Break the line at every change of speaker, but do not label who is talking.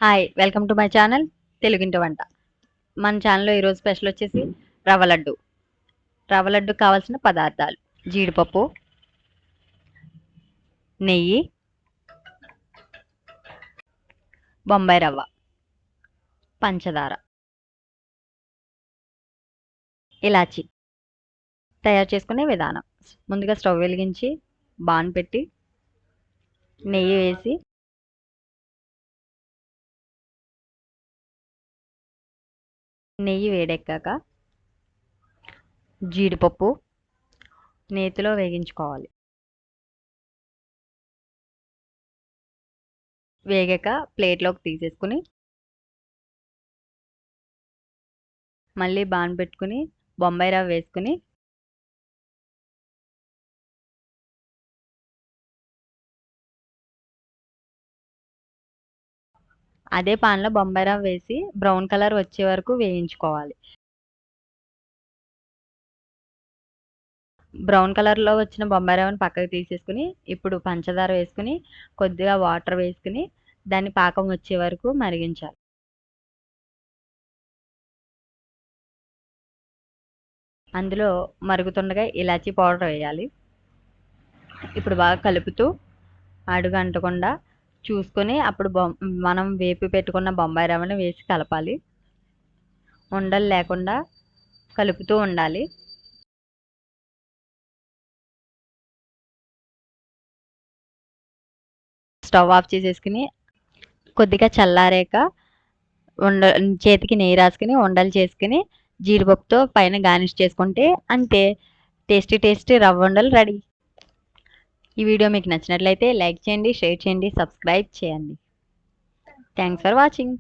Hi welcome to my channel తెలుగింటి వంట. మన ఛానల్లో ఈరోజు స్పెషల్ వచ్చేసి రవ్వ లడ్డు. రవ్వ లడ్డు కావాల్సిన పదార్థాలు: జీడిపప్పు, నెయ్యి, బొంబాయి రవ్వ, పంచదార, ఇలాచి. తయారు చేసుకునే విధానం: ముందుగా స్టవ్ వెలిగించి బాన్ పెట్టి నెయ్యి వేసి నెయ్యి వేడెక్కాక జీడిపప్పు నేతిలో వేగించుకోవాలి. వేగాక ప్లేట్లోకి తీసేసుకుని మళ్ళీ బాన్ పెట్టుకుని బొంబాయి రవ్వ వేసుకుని అదే పాన్లో బొంబాయి రవ్వ వేసి బ్రౌన్ కలర్ వచ్చే వరకు వేయించుకోవాలి. బ్రౌన్ కలర్లో వచ్చిన బొంబాయి రవ్వని పక్కకు తీసేసుకుని ఇప్పుడు పంచదార వేసుకుని కొద్దిగా వాటర్ వేసుకుని దాన్ని పాకం వచ్చే వరకు మరిగించాలి. అందులో మరుగుతుండగా ఇలాచీ పౌడర్ వేయాలి. ఇప్పుడు బాగా కలుపుతూ అడుగు అంటకుండా చూసుకొని అప్పుడు మనం వేపి పెట్టుకున్న బొంబాయి రవ్వని వేసి కలపాలి. ఉండలు లేకుండా కలుపుతూ ఉండాలి. స్టవ్ ఆఫ్ చేసేసుకుని కొద్దిగా చల్లారాక చేతికి నెయ్యి రాసుకుని ఉండలు చేసుకుని జీడిపప్పుతో పైన గార్నిష్ చేసుకుంటే అంతే, టేస్టీ రవ్వ ఉండలు రెడీ. ఈ వీడియో మీకు నచ్చినట్లయితే లైక్ చేయండి, షేర్ చేయండి, సబ్స్క్రైబ్ చేయండి. Thanks for watching.